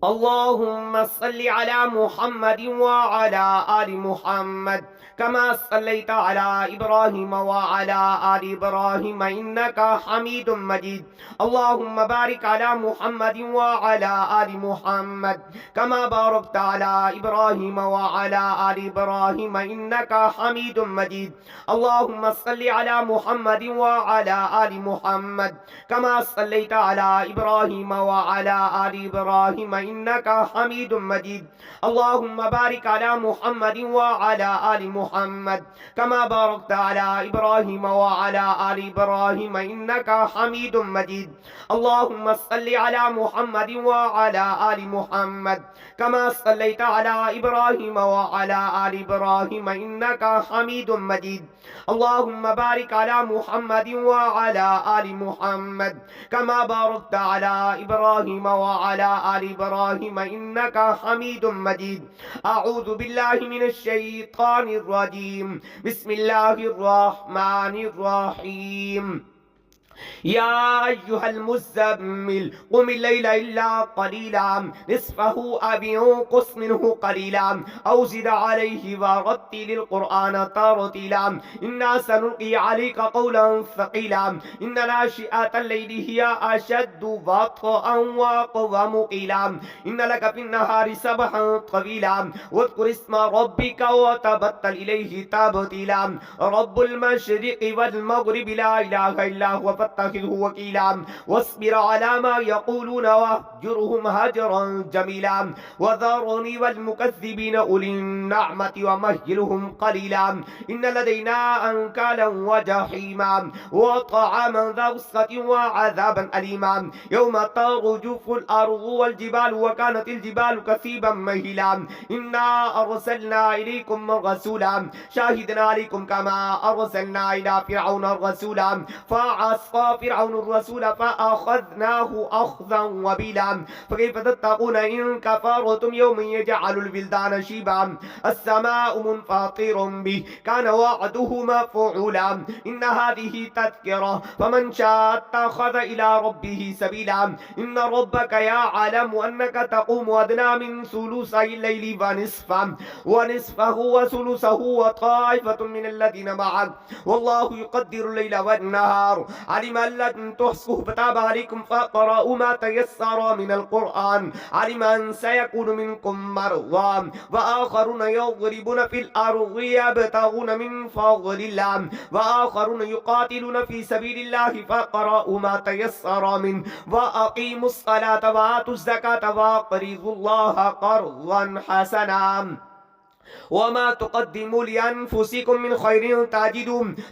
اللهم صل على محمد وعلى آل محمد كما صليت على إبراهيم وعلى آل إبراهيم إنك حميد مجيد. اللهم بارك على محمد وعلى آل محمد كما باركت على إبراهيم وعلى آل إبراهيم إنك حميد مجيد. اللهم صل على محمد وعلى آل محمد كما صليت على إبراهيم وعلى آل إبراهيم إنك حميد مجيد. اللهم بارك على محمد وعلى آل محمد كما باركت على إبراهيم وعلى آل إبراهيم إنك حميد مجيد. اللهم صل على محمد وعلى آل محمد كما صليت على إبراهيم وعلى آل إبراهيم إنك حميد مجيد. اللهم بارك على محمد وعلى آل محمد كما باركت على إبراهيم وعلى آل إبراهيم إنك حميد مجيد. أعوذ بالله من الشيطان الرجيم. بسم الله الرحمن الرحيم. يا أيها المزمل قم الليل إلا قليلا نصفه أو انقص منه قليلا أو زد عليه ورتل القرآن ترتيلا إنا سنلقي عليك قولا ثقيلا إن ناشئة الليل هي أشد وطئا وأقوم قيلا إن لك في النهار سبحا طويلا واذكر اسم ربك وتبتل إليه تبتيلا رب المشرق والمغرب لا إله إلا هو فاتخذه وكيلا واصبر على ما يقولون واهجرهم هجرا جميلا وذرني والمكذبين أولي النعمة ومهلهم قليلا إن لدينا أنكالا وجحيما وطعاما ذا غصة وعذابا أليما يوم ترجف الأرض والجبال وكانت الجبال كثيبا مهيلا إنا أرسلنا إليكم رسولا شاهدنا عليكم كما أرسلنا إلى فرعون رسولا فعصى فرعون الرسول فأخذناه أخذا وبيلا فكيف تتقون إن كفرتم يوم يجعل البلدان شيبا السماء منفطر به كان وعده مفعولا إن هذه تذكرة فمن شاء اتخذ إلى ربه سبيلا إن ربك يعلم أنك تقوم أدنى من ثلثي الليل ونصفه وثلثه وطائفة من الذين معك والله يقدر الليل والنهار علم أن لن تحصوه فتاب عليكم فاقرأوا ما تيسر من القرآن علم أن سيكون منكم مرضى وآخرون يضربون في الأرض يبتغون من فضل الله وآخرون يقاتلون في سبيل الله فاقرأوا ما تيسر منه وأقيموا الصلاة وآتوا الزكاة وأقرضوا الله قرضا حسنا وما تقدموا لأنفسكم من خير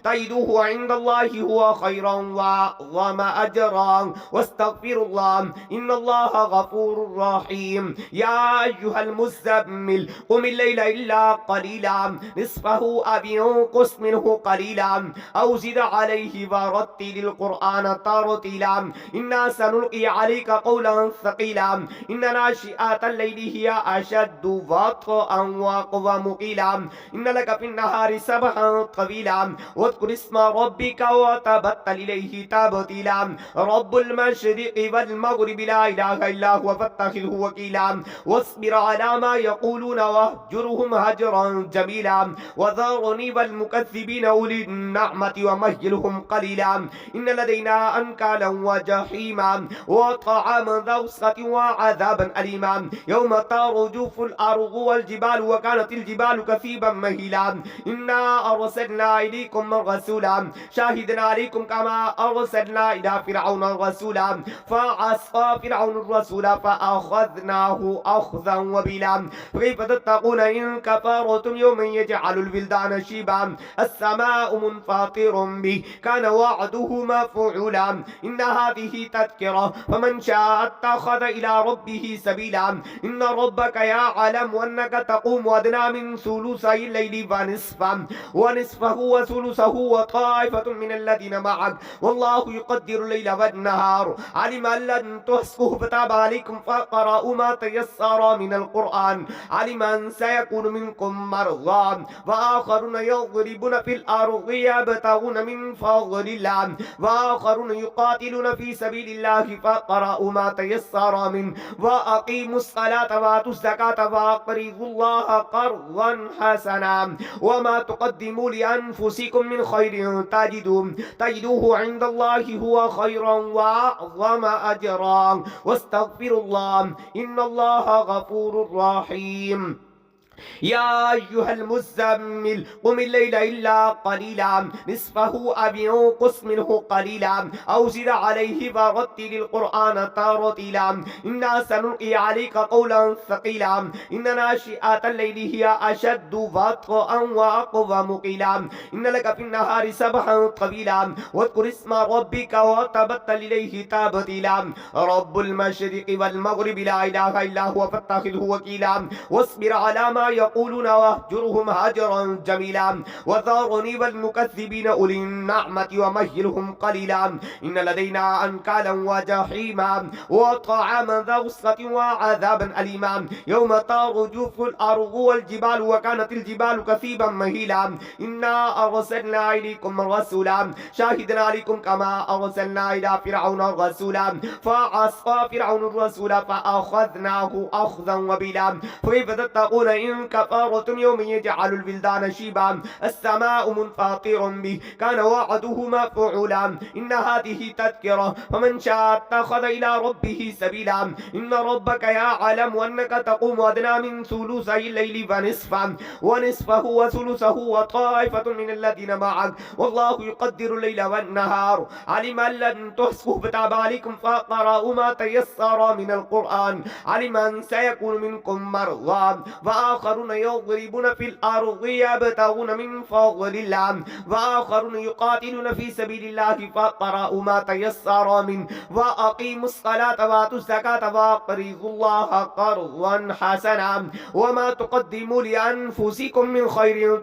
تجدوه عند الله هو خيرا وأعظم أجرا واستغفروا الله إن الله غفور رحيم. يا أيها المزمل قم الليل إلا قليلا نصفه أو انقص منه قليلا أو زد عليه ورتل القرآن ترتيلا إنا سنلقي عليك قولا ثقيلا إن ناشئة الليل هي أشد وطئا وأقوم قيلا إن لك في النهار سبحا طويلا واذكر اسم ربك وتبتل إليه تبتيلا رب المشرق والمغرب لا إله إلا هو فاتخذه وكيلا واصبر على ما يقولون واهجرهم هجرا جميلا وذرني والمكذبين أولي النعمة ومهلهم قليلا إن لدينا أنكالا وجحيما وطعاما ذا غصة وعذابا أليما يوم ترجف الأرض والجبال وكانت الجبال كثيبا مهيلا إنا أرسلنا إليكم رسولا شاهدنا عليكم كما أرسلنا إلى فرعون رسولا فعصى فرعون الرسول فأخذناه أخذا وبيلا فكيف تتقون إن كفرتم يوم يجعل البلدان شيبا السماء منفطر به كان وعده مفعولا إن هذه تذكرة فمن شاء اتخذ إلى ربه سبيلا إن ربك يعلم أنك تقوم أدنى وأدنى من ثلثي الليل ونصفه وثلثه وطائفة من الذين معك والله يقدر الليل والنهار علم أن لن تحصوه فتاب عليكم فقرأوا ما تيسر من القرآن علم أن سيكون منكم مرضى وآخرون يضربون في الأرض يبتغون من فضل الله وآخرون يقاتلون في سبيل الله فقرأوا ما تيسر منه وأقيموا الصلاة وآتوا الزكاة وأقرضوا الله قرضا حسنا وما تقدموا لأنفسكم من خير تجدوه عند الله هو خيرا وأعظم أجرا واستغفروا الله إن الله غفور رحيم يا أيها المزمل قم الليل إلا قليلا نصفه أو انقص منه قليلا أو زد عليه ورتل القرآن ترتيلا إنا سنلقي عليك قولا ثقيلا إن ناشئة الليل هي أشد وطئا وأقوم قيلا إن لك في النهار سبحا طويلا واذكر اسم ربك وتبتل إليه تبتيلا رب المشرق والمغرب لا إله إلا هو فاتخذه وكيلا واصبر على ما يقولون واهجرهم هجرا جميلا وذرني والمكذبين أولي النعمة ومهلهم قليلا إن لدينا أنكالا وجحيما وطعاما ذا غصة وعذابا أليما يوم ترجف الأرض والجبال وكانت الجبال كثيبا مهيلا إنا أرسلنا إليكم رسولا شاهدا عليكم كما أرسلنا إلى فرعون رسولا فعصى فرعون الرسول فأخذناه أخذا وبلا فكيف تتقون إن كفرتم يوم يجعل البلدان شيبا السماء منفطر به كان وعده مفعولا إن هذه تذكرة فمن شاء اتخذ إلى ربه سبيلا إن ربك يعلم أنك تقوم أدنى من ثلثي الليل ونصفه وثلثه وطائفة من الذين معك والله يقدر الليل والنهار علم أن لن تحصوه فتاب عليكم فقرأوا ما تيسر من القرآن علم أن سيكون منكم مرضى وآخرون يضربون في الأرض يبتغون من فضل الله وآخرون يقاتلون في سبيل الله فقرأوا ما تيسر منه وأقيموا الصلاة وآتوا الزكاة وأقرضوا الله قرضا حسنا وما تقدموا لأنفسكم من خير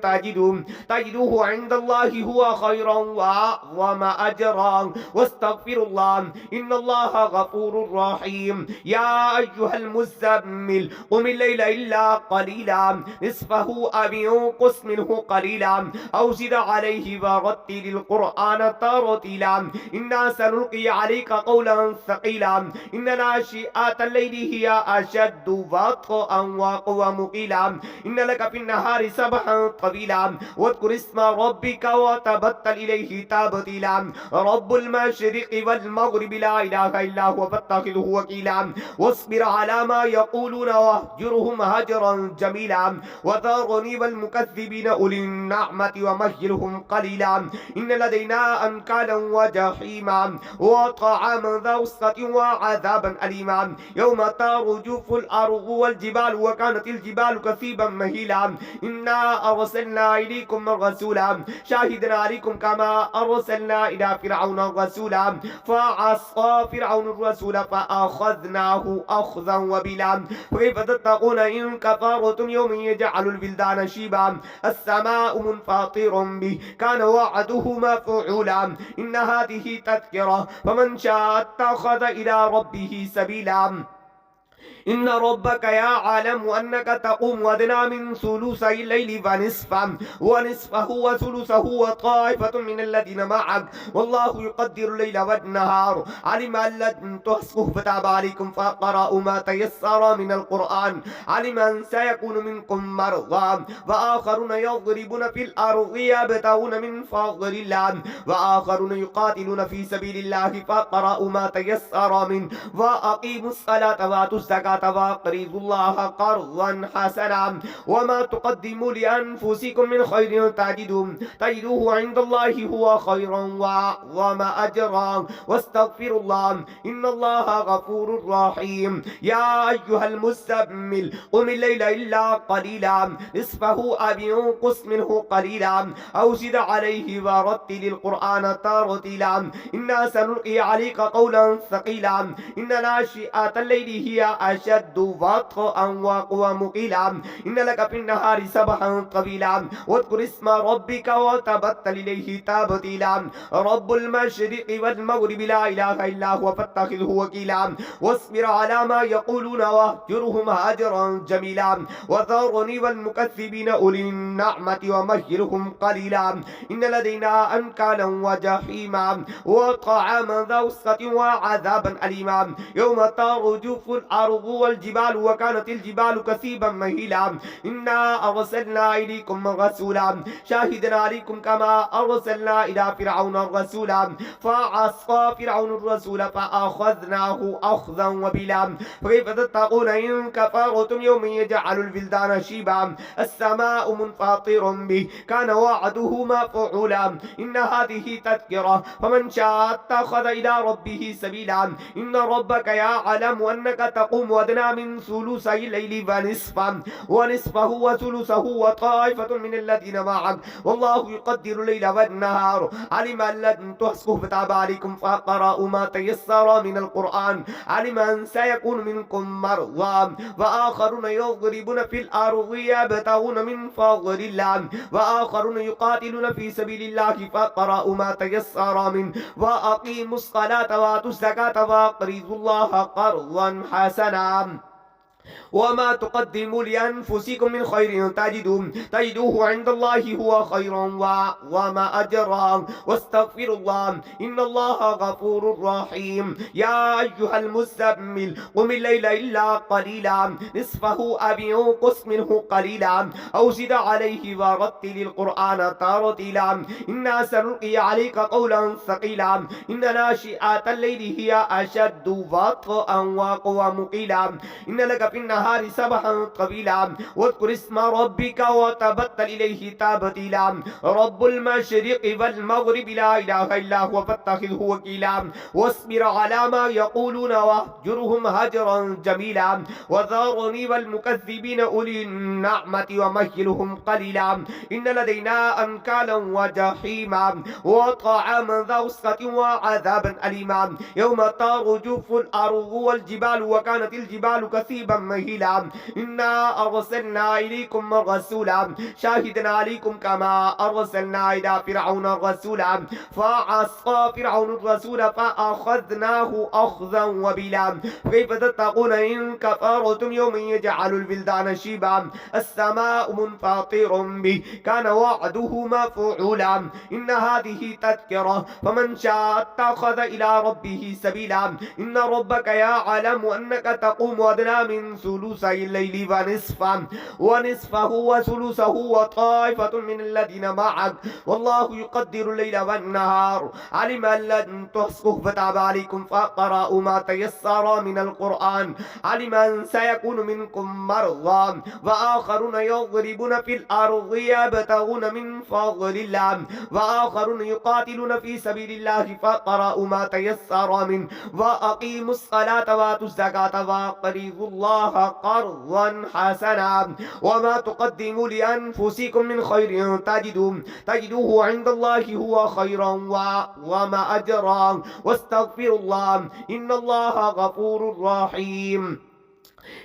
تجدوه عند الله هو خيرا وأعظم أجرا واستغفروا الله إن الله غفور رحيم يا أيها المزمل قم الليل إلا قليلا نصفه أو انقص منه قليلا أو زد عليه ورتل القرآن ترتيلا إنا سنلقي عليك قولا ثقيلا إن ناشئة الليل هي أشد وطئا وأقوم قيلا إن لك في النهار سبحا طويلا واذكر اسم ربك وتبتل إليه تبتيلا رب المشرق والمغرب لا إله إلا هو فاتخذه وكيلا واصبر على ما يقولون واهجرهم هجرا جميلا وذرني والمكذبين أولي النعمة ومهلهم قليلا إن لدينا أنكالا وجحيما وطعاما ذا غصة وعذابا أليما يوم ترجف الأرض والجبال وكانت الجبال كثيبا مهيلا إنا أرسلنا إليكم رسولا شاهدا عليكم كما أرسلنا إلى فرعون رسولا فعصى فرعون الرسول فأخذناه أخذا وبلا فكيف تتقون إن كفرتم يوم يجعل البلدان شيبا السماء منفطر به كان وعده مفعولا إن هذه تذكرة فمن شاء اتخذ إلى ربه سبيلا إن ربك يعلم أنك تقوم أدنى من ثلثي الليل ونصفه وثلثه وطائفة من الذين معك والله يقدر الليل والنهار علم أن لن تحصوه فتاب عليكم فقرأوا ما تيسر من القرآن علم أن سيكون منكم مرضى وآخرون يضربون في الأرض يبتغون من فضل الله وآخرون يقاتلون في سبيل الله فقرأوا ما تيسر منه وأقيموا الصلاة وآتوا الزكاة وأقرضوا الله قرضا حسنا وما تقدموا لأنفسكم من خير تجدوه عند الله هو خيرا وأعظم أجرا واستغفروا الله إن الله غفور رحيم يا أيها المزمل قم الليل إلا قليلا نصفه أو انقص منه قليلا أو زد عليه ورتل القرآن ترتيلا إنا سنلقي عليك قولا ثقيلا إن ناشئة الليل هي أشد وطئا وأقوم قيلا إن لك في النهار سبحا طويلا واذكر اسم ربك وتبتل إليه تبتيلا رب المشرق والمغرب لا إله إلا هو فاتخذه وكيلا واصبر على ما يقولون واهجرهم هجرا جميلا وذرني والمكذبين أولي النعمة ومهلهم قليلا إن لدينا أنكالا وجحيما وطعاما ذا وسعة وعذابا أليما يوم ترجف الأرض والجبال وكانت الجبال كثيبا مهيلا إنا أرسلنا إليكم رسولا شاهدا عليكم كما أرسلنا إلى فرعون رسولا فعصى فرعون الرسول فأخذناه أخذا وبلا فكيف تتقون إن كفرتم يوم يجعل البلدان شيبا السماء منفطر به كان وعده مفعولا إن هذه تذكرة فمن شاء اتخذ إلى ربه سبيلا إن ربك يعلم أنك تقوم أدنى من ثلثي الليل ونصفه وثلثه وطائفة من الذين معك والله يقدر الليل والنهار علم أن لن تحصوا فتاب عليكم فقرأوا ما تيسر من القرآن علم أن سيكون منكم مرضى وآخرون يضربون في الأرض يبتغون من فضل الله وآخرون يقاتلون في سبيل الله فقرأوا ما تيسر منه وأقيموا الصلاة وآتوا الزكاة وأقرضوا الله قرضا حسنا وما تقدموا لأنفسكم من خير تجدوه عند الله هو خيرا وما أجرا واستغفر الله إن الله غفور رحيم يا أيها المزمل قم الليل إلا قليلا نصفه أو انقص منه قليلا أو زد عليه ورتل القرآن ترتيلا إنا سنلقي عليك قولا ثقيلا إن ناشئة الليل هي أشد وطئا وأقوم قيلا إن لك في النهار سبحا طويلا واذكر اسم ربك وتبتل إليه تبتيلا رب المشرق والمغرب لا إله إلا هو فاتخذه وكيلا واصبر على ما يقولون واهجرهم هجرا جميلا وذرني والمكذبين أولي النعمة ومهلهم قليلا إن لدينا أنكالا وجحيما وطعاما ذا وسعة وعذابا أليما يوم ترجف الأرض والجبال وكانت الجبال كثيبا مهيلا إنا أرسلنا إليكم رسولا شاهدا عليكم كما أرسلنا إلى فرعون رسولا فعصى فرعون الرسول فأخذناه أخذا وبلا كيف تتقون إن كفرتم يوم يجعل البلدان شيبا السماء منفطر به كان وعده مفعولا إن هذه تذكرة فمن شاء اتخذ إلى ربه سبيلا إن ربك يعلم أنك تقوم أدنى من ثلثي الليل ونصفه وثلثه وطائفة من الذين معك والله يقدر الليل والنهار علم أن لن تحصوه فتاب عليكم فقرأوا ما تيسر من القرآن علم أن سيكون منكم مرضى وآخرون يضربون في الأرض يبتغون من فضل الله وآخرون يقاتلون في سبيل الله فقرأوا ما تيسر منه وأقيموا الصلاة وآتوا الزكاة وأقرضوا الله قرضا حسنا وما تقدموا لأنفسكم من خير تجدوه عند الله هو خيرا وما أجرا واستغفر الله إن الله غفور رحيم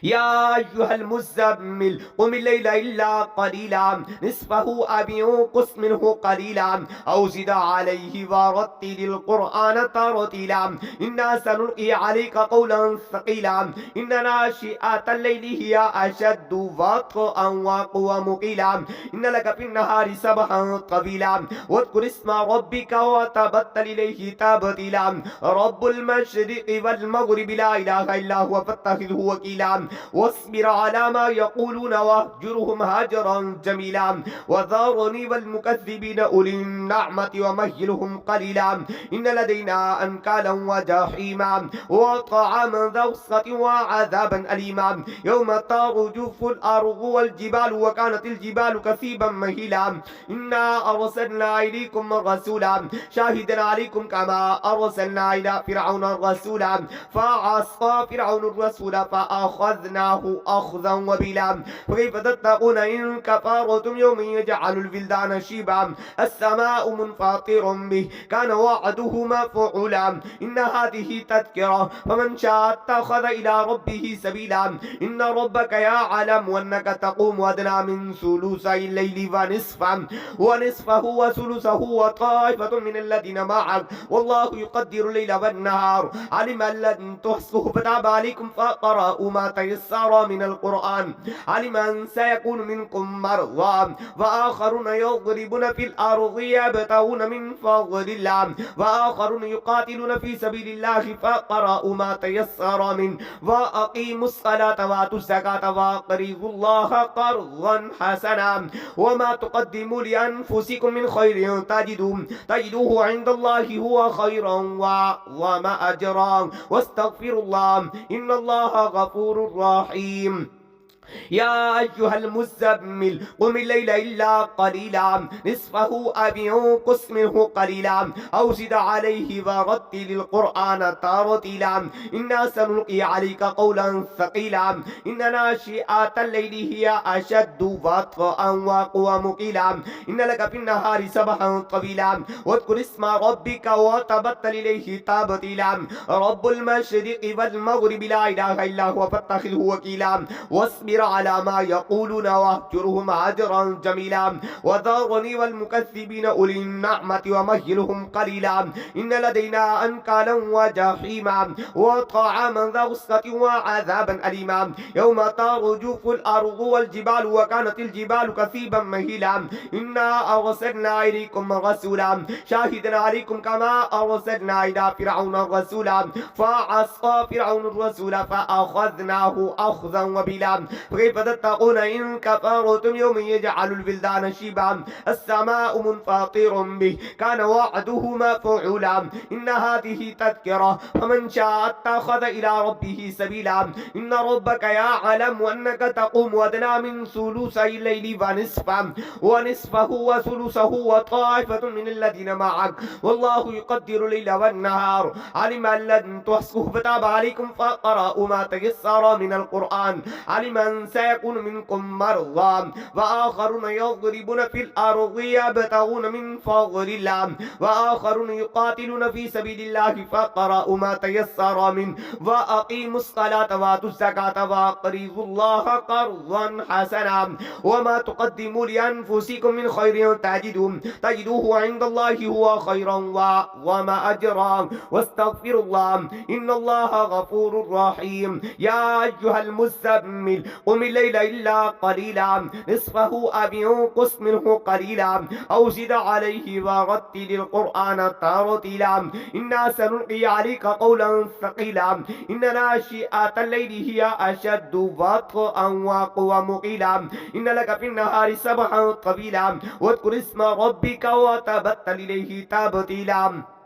يا أيها المزمل قم الليل إلا قليلا نصفه أو انقص منه قليلا أو زد عليه ورتل القرآن ترتيلا إنا سنلقي عليك قولا ثقيلا إن ناشئة الليل هي أشد وطئا وأقوم قيلا إن لك في النهار سبحا طويلا واذكر اسم ربك وتبتل إليه تبتيلا رب المشرق والمغرب لا إله إلا هو فاتخذه وكيلا واصبر على ما يقولون واهجرهم هجرا جميلا وذرني والمكذبين أولي النعمة ومهلهم قليلا إن لدينا أنكالا وجحيما وطعاما ذا وسعة وعذابا أليما يوم ترجف الأرض والجبال وكانت الجبال كثيبا مهيلا إنا أرسلنا إليكم رسولا شاهدا عليكم كما أرسلنا إلى فرعون رسولا فعصى فرعون الرسول فأخذناه فأخذناه أخذا وبلا فكيف تتقون إن كفرتم يوم يجعل الولدان شيبا السماء منفطر به كان وعده مفعولا إن هذه تذكرة فمن شاء اتخذ إلى ربه سبيلا إن ربك يعلم أنك تقوم أدنى من ثلثي الليل ونصفه وثلثه وطائفة من الذين معك والله يقدر الليل والنهار علم أن لن تحصوه فتاب عليكم فقرأوا ما تيسر من القرآن علم أن سيكون منكم مرضى وآخرون يضربون في الأرض يبتغون من فضل الله وآخرون يقاتلون في سبيل الله فقرأوا ما تيسر منه وأقيموا الصلاة وآتوا الزكاة وأقرضوا الله قرضا حسنا وما تقدموا لأنفسكم من خير تجدوه عند الله هو خيرا وما أجرا واستغفروا الله إن الله غفور رحيم يا أيها المزمل قم الليل إلا قليلا نصفه أو انقص منه قليلا أو زد عليه ورتل القرآن ترتيلا إنا سنلقي عليك قولا ثقيلا إن ناشئة الليل هي أشد وطئا وأقوم قيلا إن لك في النهار سبحا طويلا واذكر اسم ربك وتبتل إليه تبتيلا رب المشرق والمغرب لا إله إلا هو فاتخذه وكيلا واصبر على ما يقولون واهجرهم هجرا جميلا وذرني والمكذبين أولي النعمة ومهلهم قليلا إن لدينا أنكالا وجحيما وطعاما ذا غصة وعذابا أليما يوم ترجف الأرض والجبال وكانت الجبال كثيبا مهيلا إنا أرسلنا إليكم رسولا شاهدا عليكم كما أرسلنا إلى فرعون رسولا فعصى فرعون الرسول فأخذناه أخذا وبلا فكيف تتقون إن كفرتم يوم يجعل الولدان شيبا السماء منفطر به كان وعده مفعولا إن هذه تذكرة فمن شاء اتخذ إلى ربه سبيلا إن ربك يعلم أنك تقوم أدنى من ثلثي الليل ونصفه وثلثه وطائفة من الذين معك والله يقدر الليل والنهار علم أن لن تحصوه فتاب عليكم فقرأوا ما تيسر من القرآن علم أن سيكون منكم مرضى وآخرون يضربون في الأرض يبتغون من فضل الله وآخرون يقاتلون في سبيل الله فقرأوا ما تيسر منه وأقيموا الصلاة وآتوا الزكاة وأقرضوا الله قرضا حسنا وما تقدموا لأنفسكم من خير تجدوه عند الله هو خيرا وما أجرا واستغفروا الله إن الله غفور رحيم يا أيها المزمل قم الليل إلا قليلا نصفه أو انقص منه قليلا أو زد عليه ورتل القرآن ترتيلا إنا سنلقي عليك قولا ثقيلا إن ناشئة الليل هي أشد وطئا وأقوم قيلا إن لك في النهار سبحا طويلا واذكر اسم ربك وتبتل إليه تبتيلا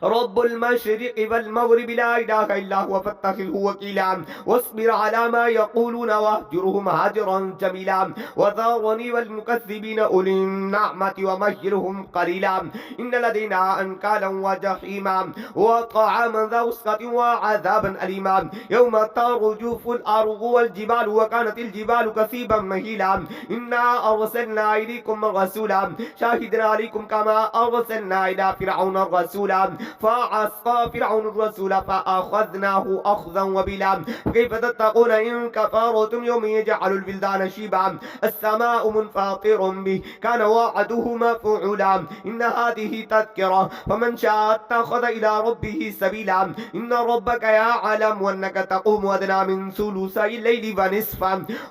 رب المشرق والمغرب لا إله إلا هو فاتخذه وكيلا واصبر على ما يقولون واهجرهم هجرا جميلا وذرني والمكذبين أولي النعمة ومهلهم قليلا إن لدينا أنكالا وجحيما وطعاما ذا غصة وعذابا أليما يوم ترجف الأرض والجبال وكانت الجبال كثيبا مهيلا إنا أرسلنا إليكم رسولا شاهدا عليكم كما أرسلنا إلى فرعون رسولا فعصى فرعون الرسول فأخذناه أخذا وبلا كيف تتقون إن كفرتم يوم يجعل الولدان شيبا السماء منفطر به كان وعده مفعولا إن هذه تذكرة فمن شاء اتخذ إلى ربه سبيلا إن ربك يعلم أنك تقوم أدنى من ثلثي الليل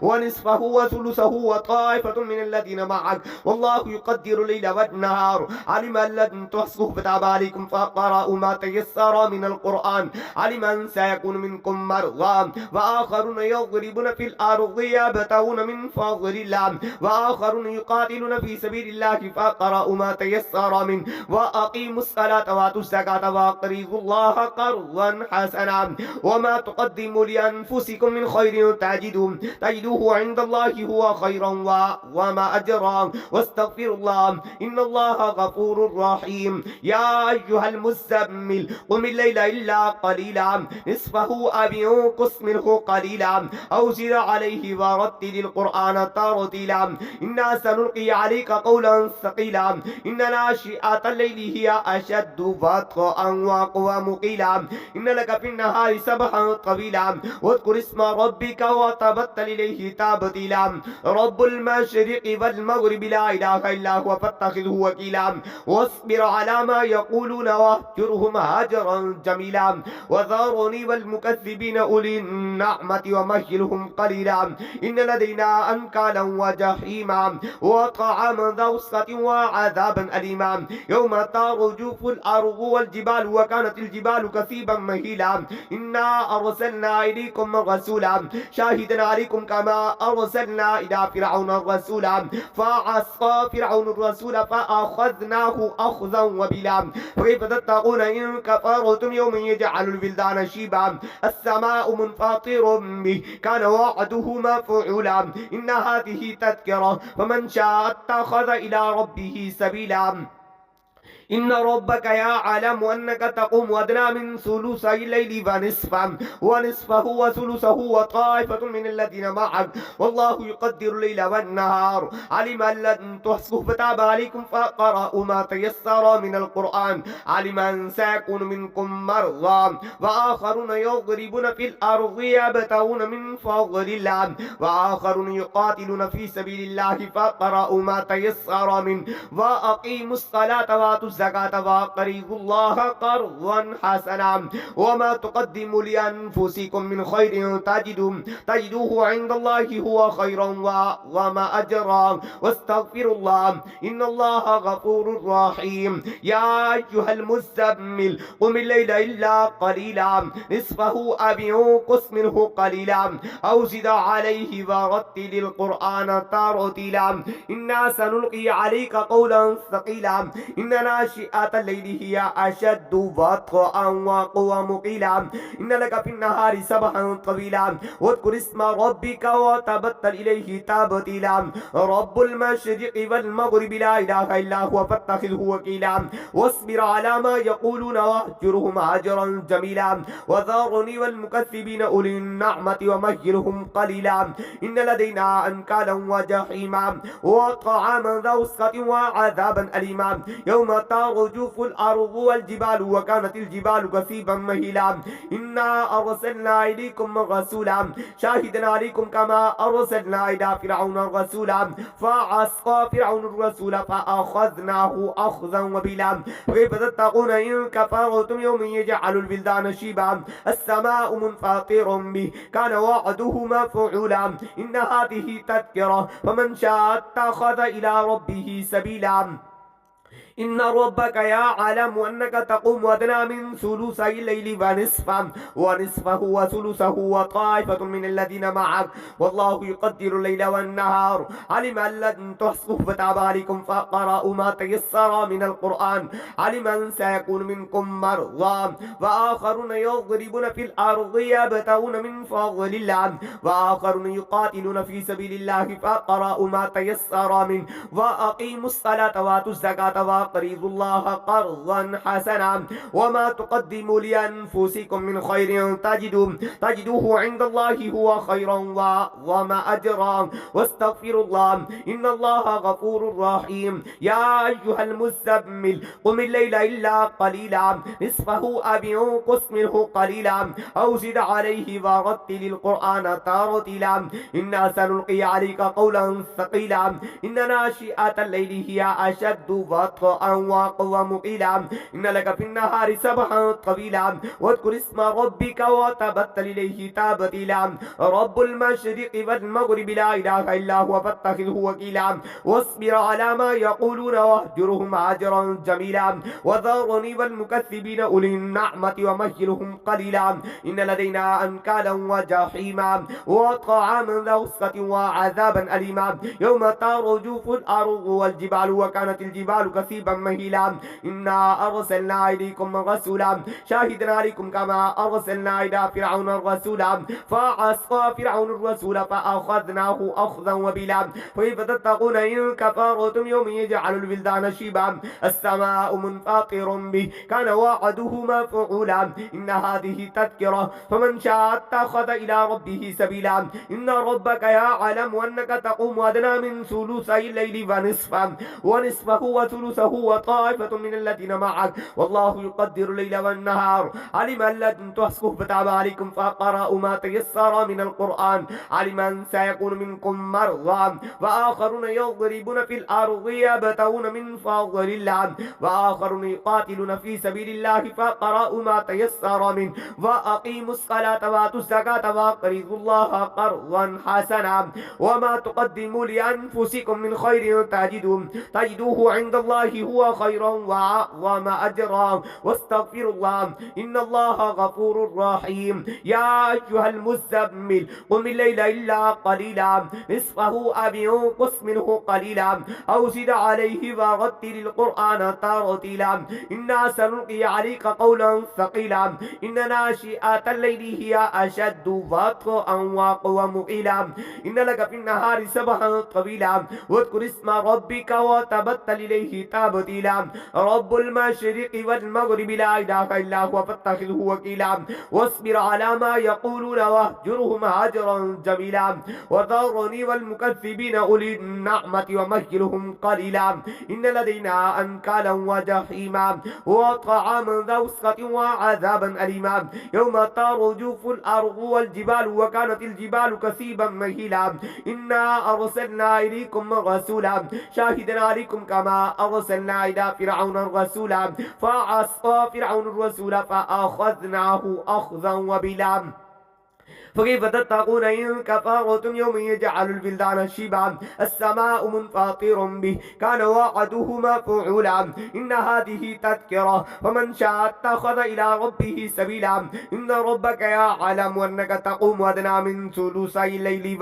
ونصفه وثلثه وطائفة من الذين معك والله يقدر الليل والنهار علم أن لن تحصوه فتاب عليكم فقرأوا ما تيسر من القرآن علم أن سيكون منكم مرضى وآخرون يضربون في الأرض يبتغون من فضل الله وآخرون يقاتلون في سبيل الله فقرأوا ما تيسر منه وأقيموا الصلاة وآتوا الزكاة وأقرضوا الله قرضا حسنا وما تقدموا لأنفسكم من خير تجدوه عند الله هو خيرا وما أجرا واستغفروا الله إن الله غفور رحيم يا أيها المزمل قم الليل إلا قليلا نصفه أو انقص منه قليلا أو زد عليه ورتل القرآن ترتيلا إنا سنلقي عليك قولا ثقيلا إن ناشئة الليل هي أشد وطئا وأقوم قيلا إن لك في النهار سبحا طويلا واذكر اسم ربك وتبتل إليه تبتيلا رب المشرق والمغرب لا إله إلا هو فاتخذه وكيلا واصبر على ما يقولون واهجرهم هجرا جميلا وذرني والمكذبين أولي النعمة ومهلهم قليلا إن لدينا أنكالا وجحيما وطعاما ذا غصة وعذابا أليما يوم ترجف الأرض والجبال وكانت الجبال كثيبا مهيلا إنا أرسلنا إليكم رسولا شاهدا عليكم كما أرسلنا إلى فرعون الرسولا فعصى فرعون الرسول فأخذناه أخذا وبلا فكيف تتقون إن كفرتم يوم يجعل الولدان شيبا السماء منفطر به كان وعده مفعولا إن هذه تذكرة فمن شاء اتخذ إلى ربه سبيلا إن ربك يعلم أنك تقوم أدنى من ثلثي الليل ونصفه وثلثه وطائفة من الذين معك والله يقدر الليل والنهار علم أن لن تحصوا فتاب عليكم فقرأوا ما تيسر من القرآن علم أن سيكون منكم مرضى وآخرون يضربون في الأرض يبتغون من فضل الله وآخرون يقاتلون في سبيل الله فقرأوا ما تيسر منه وأقيموا الصلاة وآتوا الزكاة وأقرضوا الله قرضا حسنا وما تقدموا لأنفسكم من خير تجدوه عند الله هو خيرا وما أجرا واستغفروا الله إن الله غفور رحيم يا أيها المزمل قم الليل إلا قليلا نصفه أو انقص منه قليلا أو زد عليه ورتل القرآن ترتيلا إنا سنلقي عليك قولا ثقيلا إن ناشئة الليل هي أشد وطئا وأقوم قيلا إن لك في النهار سبحا طويلا واذكر اسم ربك وتبتل إليه تبتيلا رب المشرق والمغرب لا إله إلا هو فاتخذه وكيلا واصبر على ما يقولون واهجرهم هجرا جميلا وذرني والمكذبين أولي النعمة ومهلهم قليلا إن لدينا أنكالا وجحيما وطعاما ذا غصة وعذابا أليما يوم ترجف الأرض والجبال وكانت الجبال كثيبا مهيلا إنا أرسلنا إليكم رسولا شاهدا عليكم كما أرسلنا إلى فرعون الرسولا فعصى فرعون الرسول فأخذناه أخذا وبلا فكيف تتقون إن كفرتم يوم يجعل الولدان شيبا السماء منفطر به كان وعده مفعولا إن هذه تذكرة فمن شاء اتخذ إلى ربه سبيلا إن ربك يعلم أنك تقوم أدنى من ثلثي الليل ونصفه وثلثه وطائفة من الذين معك والله يقدر الليل والنهار علم أن لن تحصوا فتاب عليكم فقرأوا ما تيسر من القرآن علم أن سيكون منكم مرضى وآخرون يضربون في الأرض يبتغون من فضل الله وآخرون يقاتلون في سبيل الله فقرأوا ما تيسر منه وأقيموا الصلاة وآتوا الزكاة وأقرضوا الله قرضا حسنا وما تقدموا لأنفسكم من خير تجدوه عند الله هو خيرا وما أجرا واستغفروا الله إن الله غفور رحيم يا أيها المزمل قم الليل إلا قليلا نصفه أو انقص منه قليلا أو زد عليه ورتل القرآن ترتيلا إنا سنلقي عليك قولا ثقيلا إن ناشئة الليل هي أشد وطئا وأقوم قيلا إن لك في النهار سبحا طويلا واذكر اسم ربك وتبتل إليه تبتيلا رب المشرق والمغرب لا إله إلا هو فاتخذه وكيلا واصبر على ما يقولون واهجرهم هجرا جميلا وذرني والمكذبين أولي النعمة ومهلهم قليلا إن لدينا أنكالا وجحيما وطعاما ذا غصة وعذابا أليما يوم ترجف الأرض والجبال وكانت الجبال كثيبا كثيبا مهيلا إنا أرسلنا إليكم رسولا شاهدا عليكم كما أرسلنا إلى فرعون الرسولا فعصى فرعون الرسول فأخذناه أخذا وبلا فكيف تتقون إن كفرتم يوم يجعل الولدان شيبا السماء منفطر به كان وعده مفعولا إن هذه تذكرة فمن شاء اتخذ إلى ربه سبيلا إن ربك يعلم أنك تقوم أدنى من ثلثي الليل ونصفه وثلثه وطائفة من الذين معك والله يقدر الليل والنهار علم أن لن تحصوه فتاب عليكم فقرأوا ما تيسر من القرآن علم أن سيكون منكم مرضى وآخرون يضربون في الأرض يبتغون من فضل الله وآخرون يقاتلون في سبيل الله فقرأوا ما تيسر منه وأقيموا الصلاة وآتوا الزكاة وأقرضوا الله قرضا حسنا وما تقدموا لأنفسكم من خير تجدوه عند الله هو خيرا وأعظم أجرا واستغفروا الله إن الله غفور رحيم يا أيها المزمل قم الليل إلا قليلا نصفه أو انقص منه قليلا أو زد عليه ورتل القرآن ترتيلا إنا سنلقي عليك قولا ثقيلا إن ناشئة الليل هي أشد وطئا وأقوم قيلا إن لك في النهار سبحا طويلا واذكر اسم ربك وتبتل إليه تبتيلا رب المشرق والمغرب لا إله إلا هو فاتخذه وكيلا واصبر على ما يقولون واهجرهم هجرا جميلا وذرني والمكذبين أولي النعمة ومهلهم قليلا إن لدينا أنكالا وجحيما وطعاما ذا وسخة وعذابا أليما يوم ترجف الأرض والجبال وكانت الجبال كثيبا مهيلا إنا أرسلنا إليكم رسولا شاهدا عليكم كما أرسلنا إلى فرعون الرسولا فعصى فرعون الرسول فأخذناه أخذا وبلا فكيف تتقون إن كفرتم يوم يجعل البلدان شيبا السماء منفطر به كان وعده مفعولا إن هذه تذكرة فمن شاء اتخذ إلى ربه سبيلا إن ربك يعلم أنك تقوم أدنى من ثلثي الليل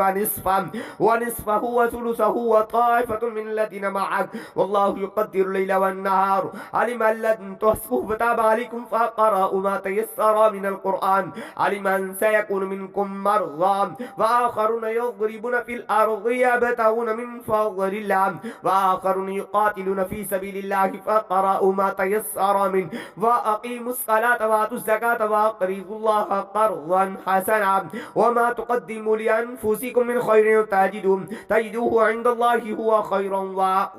ونصفه وثلثه وطائفة من الذين معك والله يقدر الليل والنهار علم أن لن تحصوه فتاب عليكم فقرأوا ما تيسر من القرآن علم أن سيكون منكم مرضى وآخرون يضربون في الأرض يبتغون من فضل الله وآخرون يقاتلون في سبيل الله فقرأوا ما تيسر منه وأقيموا الصلاة وآتوا الزكاة وأقرضوا الله قرضا حسنا وما تقدموا لأنفسكم من خير تجدوه عند الله هو خيرا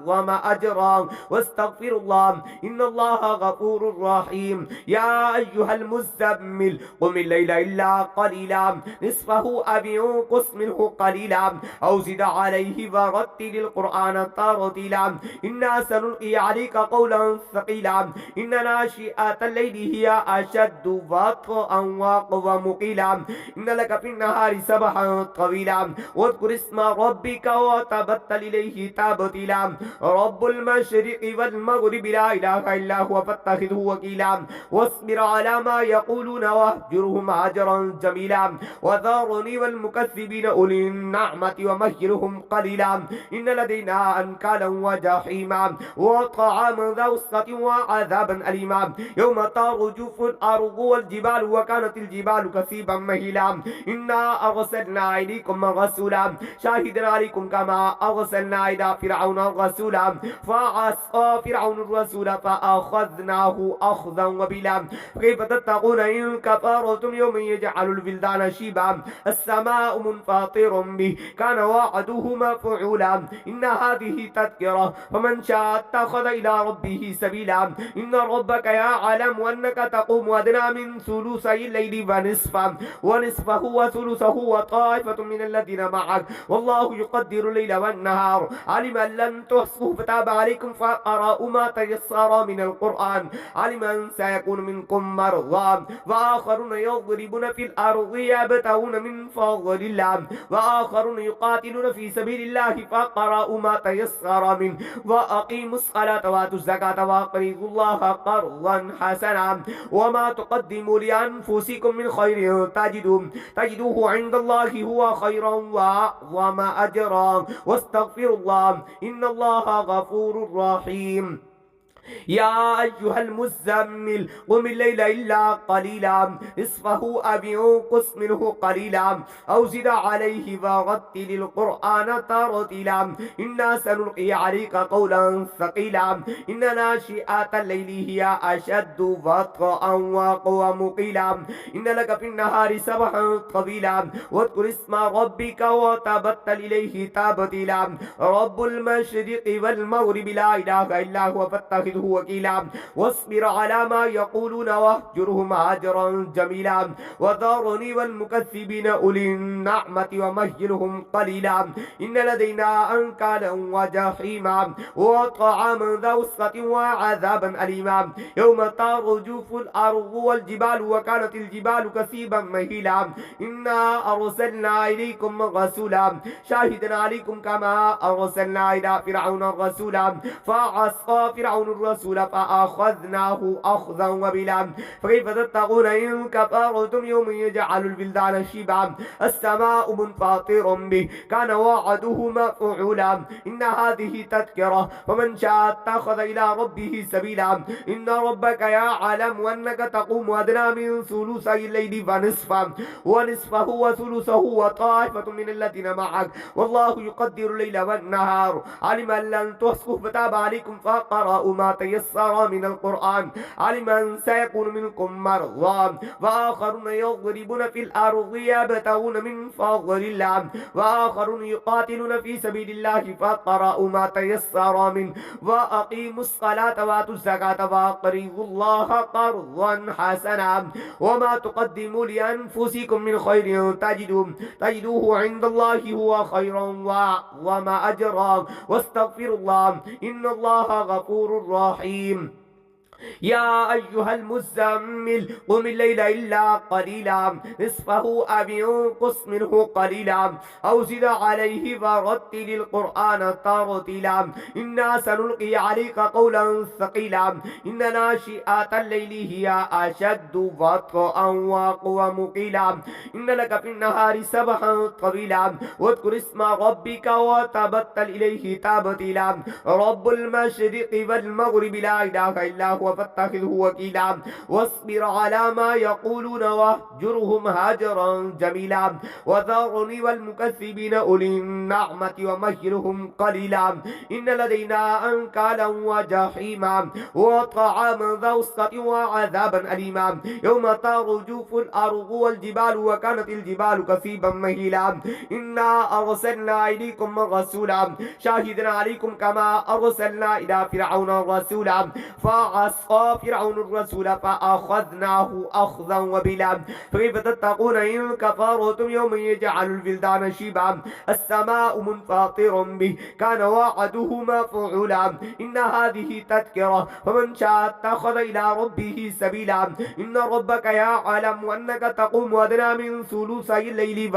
وما أجرا واستغفروا الله إن الله غفور رحيم يا أيها المزمل قم الليل إلا قليلا نصفه أو انقص منه قليلا أو زد عليه ورتل القرآن ترتيلا إنا سنلقي عليك قولا ثقيلا إن ناشئة الليل هي أشد وطئا وأقوم قيلا إن لك في النهار سبحا طويلا واذكر اسم ربك وتبتل إليه تبتيلا رب المشرق والمغرب لا إله إلا هو فاتخذه وكيلا واصبر على ما يقولون واهجرهم هجرا جميلا وذرني والمكذبين أولي النعمة ومهلهم قليلا إن لدينا أنكالا وجحيما وطعاما ذا وسخة وعذابا أليما يوم ترجف الأرض والجبال وكانت الجبال كثيبا مهيلا إنا أرسلنا إليكم رسولا شاهدا عليكم كما أرسلنا إلى فرعون الرسولا فعصى فرعون الرسول فأخذناه أخذا وبلا كيف تتقون إن كفرتم يوم يجعل الولدان شيبا السماء منفطر به كان وعده مفعولا إن هذه تذكرة فمن شاء اتخذ إلى ربه سبيلا إن ربك يعلم أنك تقوم أدنى من ثلثي الليل ونصفه وثلثه وطائفة من الذين معك والله يقدر الليل والنهار علم أن لن تحصوه فتاب عليكم فقرأوا ما تيسر من القرآن علم أن سيكون منكم مرضى وآخرون يضربون في الأرض يبتغون من فضل الله وآخرون يقاتلون في سبيل الله فقرأوا ما تيسر منه وأقيموا الصلاة وآتوا الزكاة وأقرضوا الله قرضا حسنا وما تقدموا لأنفسكم من خير تجدوه عند الله هو خيرا وما أجرا واستغفروا الله إن الله غفور رحيم يا أيها المزمل قم الليل إلا قليلا نصفه أو انقص منه قليلا أو زد عليه ورتل القرآن ترتيلا إنا سنلقي عليك قولا ثقيلا إن ناشئة الليل هي أشد وطئا وأقوى مقيلا إن لك في النهار سبحا طويلا واذكر اسم ربك وتبتل إليه تبتيلا رب المشرق والمغرب لا إله إلا هو فاتخذه وكيلا واصبر على ما يقولون واهجرهم هجرا جميلا وذرني والمكذبين أولي النعمة ومهلهم قليلا إن لدينا أنكالا وجحيما وطعاما ذا وسعة وعذابا أليما يوم ترجف الأرض والجبال وكانت الجبال كثيبا مهيلا إنا أرسلنا إليكم رسولا شاهدا عليكم كما أرسلنا إلى فرعون رسولا فعصى فرعون الرسول فأخذناه أخذا وبلا فكيف تتقون إن كفرتم يوم يجعل البلدان شيبا السماء منفطر به كان وعده مفعولا إن هذه تذكرة فمن شاء اتخذ إلى ربه سبيلا إن ربك يعلم أنك تقوم أدنى من ثلثي الليل ونصفه وثلثه وطائفة من الذين معك والله يقدر الليل والنهار علم أن لن تحصوا فتاب عليكم فقرأوا ما تيسر من القرآن علم أن سيكون منكم مرضى وآخرون يضربون في الأرض يبتغون من فضل الله وآخرون يقاتلون في سبيل الله فقرأوا ما تيسر منه وأقيموا الصلاة وآتوا الزكاة وأقرضوا الله قرضا حسنا وما تقدموا لأنفسكم من خير تجدوه عند الله هو خيرا وما أجرا واستغفر الله إن الله غفور رحيم يا أيها المزمل قم الليل إلا قليلا نصفه أو انقص منه قليلا أو زد عليه ورتل القرآن ترتيلا إنا سنلقي عليك قولا ثقيلا إن ناشئة الليل هي أشد وطئا وأقوى مقيلا إن لك في النهار سبحا طويلا واذكر اسم ربك وتبتل إليه تبتيلا رب المشرق والمغرب لا إله إلا هو فاتخذه وكيلا واصبر على ما يقولون واهجرهم هجرا جميلا وذرني والمكذبين أولي النعمة ومهلهم قليلا إن لدينا أنكالا وجحيما وطعاما ذا وسعة وعذابا أليما يوم ترجف الأرض والجبال وكانت الجبال كثيبا مهيلا إنا أرسلنا إليكم رسولا شاهدا عليكم كما أرسلنا إلى فرعون رسولا فعصى فرعون الرسول فأخذناه أخذا وبلا فكيف تتقون إن كفرتم يوم يجعل البلدان شيبا السماء منفطر به كان وعده مفعولا إن هذه تذكرة فمن شاء اتخذ إلى ربه سبيلا إن ربك يعلم أنك تقوم أدنى من ثلثي الليل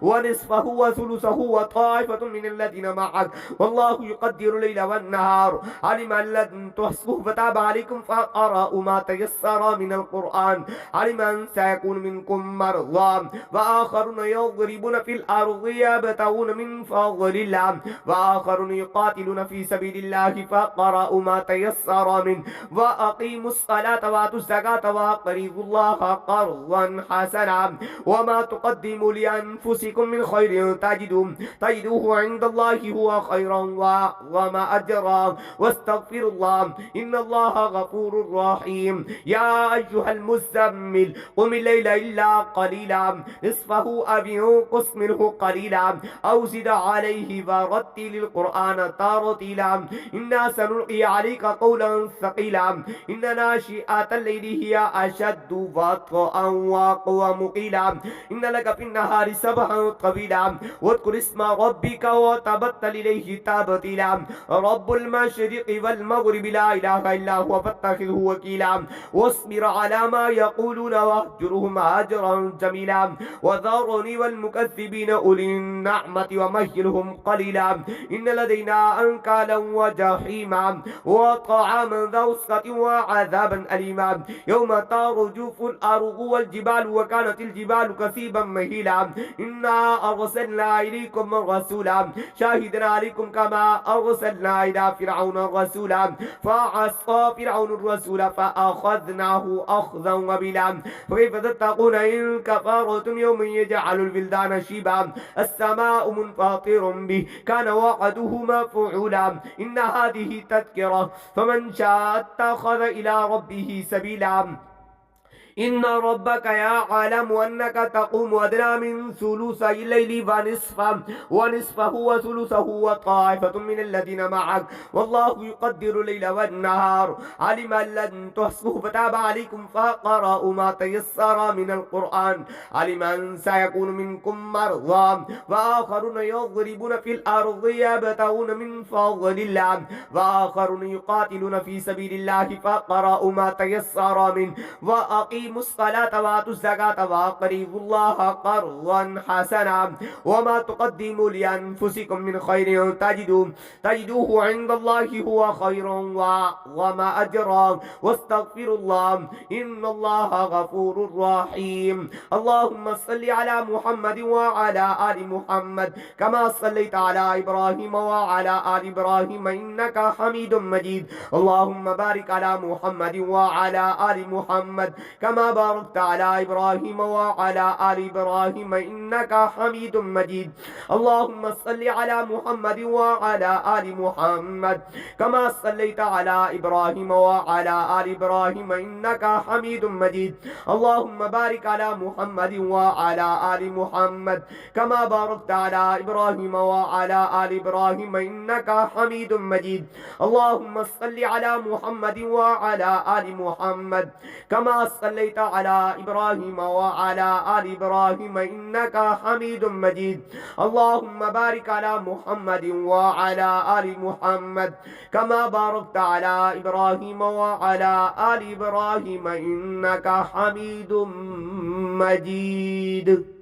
ونصفه وثلثه وطائفة من الذين معك والله يقدر الليل والنهار علم أن لن تحصوا فتاب عليكم فقرأوا ما تيسر من القرآن علم أن سيكون منكم مرضى وآخرون يضربون في الأرض يبتغون من فضل الله وآخرون يقاتلون في سبيل الله فقرأوا ما تيسر منه وأقيموا الصلاة وآتوا الزكاة وأقرضوا الله قرضا حسنا وما تقدموا لأنفسكم من خير تجدوه عند الله هو خيرا وما أجرا واستغفر الله إن الله غفور رحيم يا أيها المزمل قم الليل إلا قليلا نصفه أو انقص منه قليلا أو زد عليه ورتل القرآن ترتيلا إنا سنلقي عليك قولا ثقيلا إن ناشئة الليل هي أشد وطئا وأقوى مقيلا إن لك في النهار سبحا طويلا واذكر اسم ربك وتبتل إليه تبتيلا رب المشرق والمغرب لا إله إلا إلا هو فاتخذه وكيلا واصبر على ما يقولون واهجرهم هجرا جميلا وذرني والمكذبين أولي النعمة ومهلهم قليلا إن لدينا أنكالا وجحيما وطعاما ذا وسعة وعذابا أليما يوم ترجف الأرض والجبال وكانت الجبال كثيبا مهيلا إنا أرسلنا إليكم رسولا شاهدنا عليكم كما أرسلنا إلى فرعون رسولا فعصى فرعون الرسول فأخذناه أخذا وبلا فكيف تتقون إن كفرتم يوم يجعل البلدان شيبا السماء منفطر به كان وعده مفعولا إن هذه تذكرة فمن شاء اتخذ إلى ربه سبيلا إن ربك يعلم أنك تقوم أدنى من ثلثي الليل ونصفه وثلثه وطائفة من الذين معك والله يقدر الليل والنهار علم أن لن تحصوه فتاب عليكم فقرأوا ما تيسر من القرآن علم أن سيكون منكم مرضى وآخرون يضربون في الأرض يبتغون من فضل الله وآخرون يقاتلون في سبيل الله فقرأوا ما تيسر منه وأقيموا الصلاة وآتوا الزكاة وأقرضوا الله قرضا حسنا وما تقدموا لأنفسكم من خير تجدوه عند الله هو خير وما أجرا واستغفروا الله إن الله غفور رحيم اللهم صل على محمد وعلى آل محمد كما صليت على إبراهيم وعلى آل إبراهيم إنك حميد مجيد اللهم بارك على محمد وعلى آل محمد كما باركت على إبراهيم وعلى آل إبراهيم إنك حميد مجيد اللهم صل على محمد وعلى آل محمد كما صليت على إبراهيم وعلى آل إبراهيم إنك حميد مجيد اللهم بارك على محمد وعلى آل محمد كما باركت على إبراهيم وعلى آل إبراهيم إنك حميد مجيد اللهم صل على محمد وعلى آل محمد كما صليت على إبراهيم وعلى آل إبراهيم إنك حميد مجيد اللهم بارك على محمد وعلى آل محمد كما باركت على إبراهيم وعلى آل إبراهيم إنك حميد مجيد